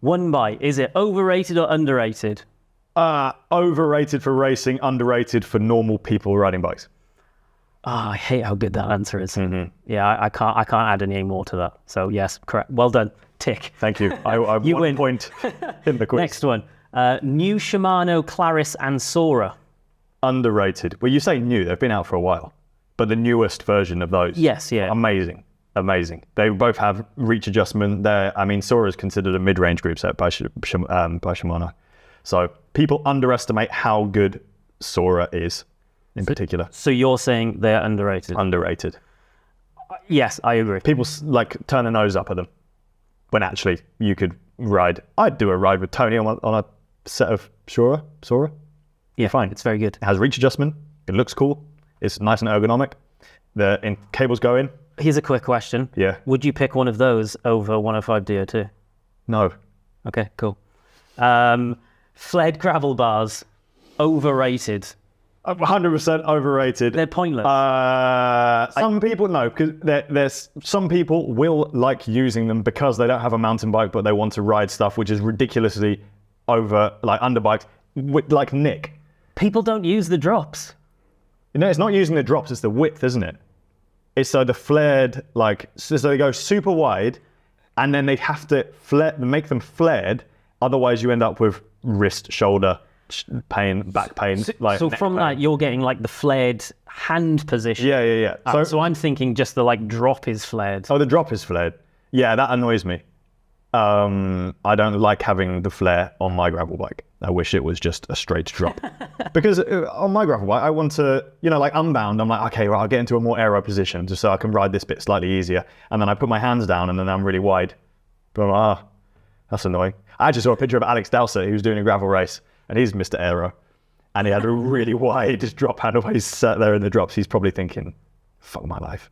One bite. Is it overrated or underrated? Overrated for racing, underrated for normal people riding bikes. I hate how good that answer is. Yeah, I can't add any more to that. So yes, correct. Well done. Tick. Thank you. I You win. point in the quiz. Next one. New Shimano, Claris and Sora. Underrated. Well, you say new. They've been out for a while. But the newest version of those. Yes, yeah. Amazing. They both have reach adjustment. Sora is considered a mid-range group set by Shimano. So people underestimate how good Sora is in particular. So you're saying they're underrated? Underrated. Yes, I agree. People turn their nose up at them when actually you could ride. I'd do a ride with Tony on a set of Sora. Yeah, fine. It's very good. It has reach adjustment. It looks cool. It's nice and ergonomic. The cables go in. Here's a quick question. Yeah. Would you pick one of those over 105 DO2? No. Okay, cool. Fled gravel bars, overrated. 100% overrated. They're pointless. Some people know, because there's some people will like using them because they don't have a mountain bike, but they want to ride stuff which is ridiculously under bikes, like Nick. People don't use the drops. It's not using the drops, it's the width, isn't it? It's so the flared, so they go super wide, and then they have to make them flared, otherwise you end up with wrist, shoulder pain, back pain. So from that, you're getting the flared hand position. Yeah. So I'm thinking just the drop is flared. Oh, the drop is flared. Yeah, that annoys me. I don't like having the flare on my gravel bike. I wish it was just a straight drop. Because on my gravel bike, I want to, unbound, I'm like, okay, right, I'll get into a more aero position just so I can ride this bit slightly easier. And then I put my hands down and then I'm really wide. But I'm like, that's annoying. I actually saw a picture of Alex Dowsett, who was doing a gravel race, and he's Mr. Aero. And he had a really wide drop handle where he's sat there in the drops. He's probably thinking, fuck my life.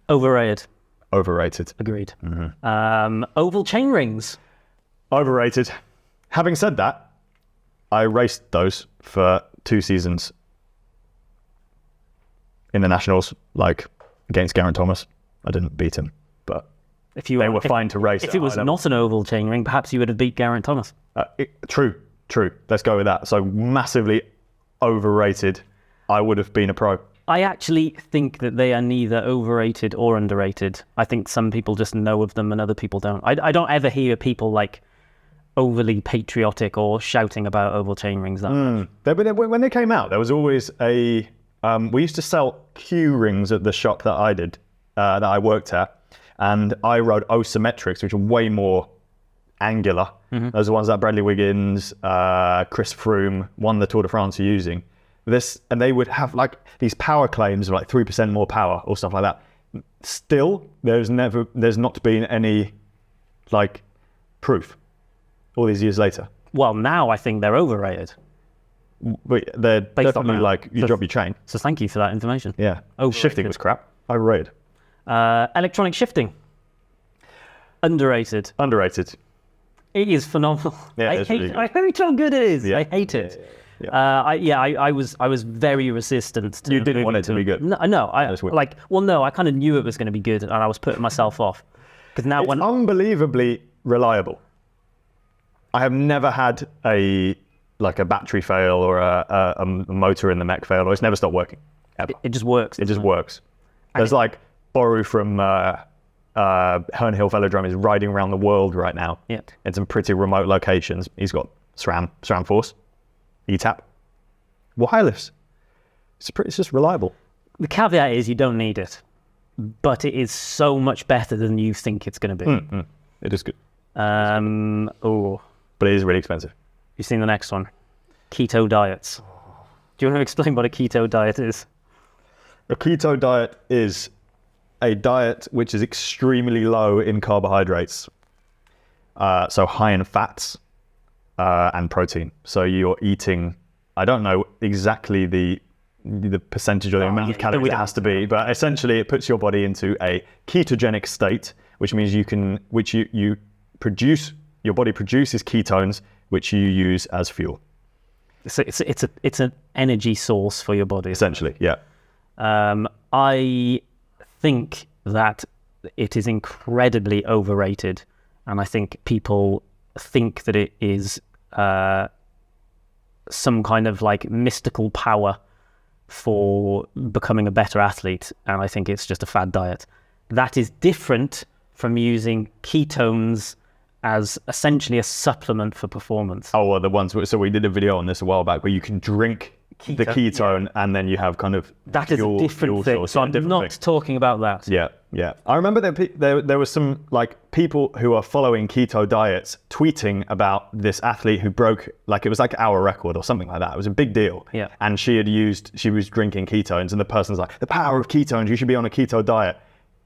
Overrated. Overrated. Agreed. Oval chain rings. Overrated. Having said that, I raced those for 2 seasons in the Nationals, against Geraint Thomas. I didn't beat him, but they were fine to race. If it was not an oval chain ring, perhaps you would have beat Geraint Thomas. True. Let's go with that. So massively overrated. I would have been a pro. I actually think that they are neither overrated or underrated. I think some people just know of them and other people don't. I don't ever hear people overly patriotic or shouting about oval chain rings that much. When they came out, there was always we used to sell Q rings at the shop that I worked at, and I rode O-symmetrics, which are way more angular. Those are the ones that Bradley Wiggins, Chris Froome won the Tour de France are using. And they would have these power claims of 3% more power or stuff like that. Still, there's not been any proof all these years later. Well, now I think they're overrated. But they're definitely you drop your chain. So thank you for that information. Yeah. Overrated. Shifting was crap. Overrated. Electronic shifting. Underrated. Underrated. It is phenomenal. Yeah, I hate how good it is. Yeah. I hate it. Yeah. I was very resistant to. You didn't want it to be good. No. No, I kind of knew it was going to be good, and I was putting myself off because now it's unbelievably reliable. I have never had a battery fail or a motor in the mech fail, or it's never stopped working. Ever. It just works. It just works. There's Boru from Herne Hill Velodrome is riding around the world right now. Yeah. In some pretty remote locations. He's got SRAM Force, ETAP, wireless. It's just reliable. The caveat is you don't need it, but it is so much better than you think it's going to be. It is good. But it is really expensive. You've seen the next one. Keto diets. Do you want to explain what a keto diet is? A keto diet is a diet which is extremely low in carbohydrates, so high in fats and protein. So you're eating, I don't know exactly the percentage or the amount of calories it has to be, but essentially it puts your body into a ketogenic state, which means you produce, your body produces ketones, which you use as fuel. So it's an energy source for your body. Essentially, yeah. I think that it is incredibly overrated And I think people think that it is some kind of like mystical power for becoming a better athlete. And I think it's just a fad diet. That is different from using ketones as essentially a supplement for performance. Oh, well, the ones, so we did a video on this a while back where you can drink the ketone and then you have kind of that is a different thing. So I'm not talking about that. Yeah, yeah. I remember there was some like people who are following keto diets tweeting about this athlete who broke, like it was like our record or something like that. It was a big deal. Yeah. And she was drinking ketones, and the person's like, the power of ketones, you should be on a keto diet.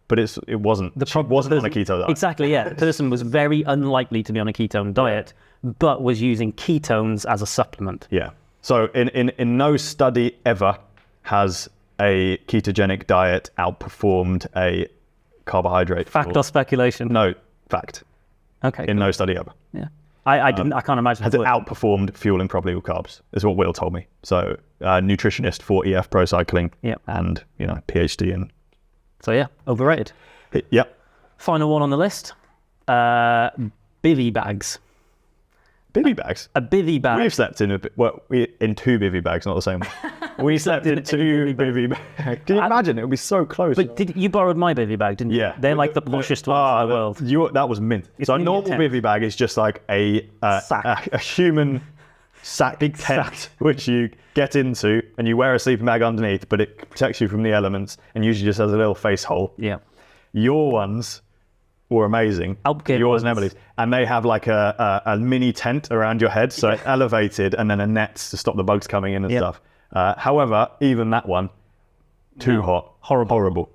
But it wasn't. She wasn't on a keto diet. Exactly, yeah. The person was very unlikely to be on a ketone diet, but was using ketones as a supplement. Yeah. So in no study ever has a ketogenic diet outperformed a carbohydrate. Fact or speculation? No, fact. Okay. In no study ever. Yeah. I can't imagine. Has it outperformed fueling properly with carbs? Is what Will told me. So nutritionist for EF Pro Cycling. Yeah. And PhD in. So yeah, overrated. Yep. Final one on the list. Bivvy bags. Bivvy bags? A bivvy bag. We've slept in in two bivvy bags, not the same one. We slept in two bivvy bags. Can you imagine? It would be so close. But you borrowed my bivvy bag, didn't you? Yeah. They're like the poshest ones in the world. That was mint. So a normal bivvy bag is just like a human sack, big tent, which you get into and you wear a sleeping bag underneath, but it protects you from the elements and usually just has a little face hole. Yeah. Your ones were amazing. Yours and Emily's. And they have like a mini tent around your head, so it's elevated, and then a net to stop the bugs coming in and stuff. However, even that one, too hot. Horrible.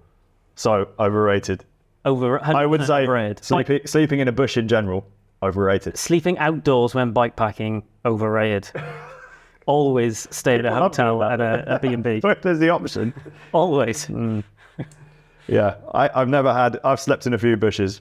So overrated. I would say sleeping in a bush in general, overrated. Sleeping outdoors when bikepacking, overrated. Always stay at a hotel at a B&B. There's the option. Always. Yeah, I've slept in a few bushes.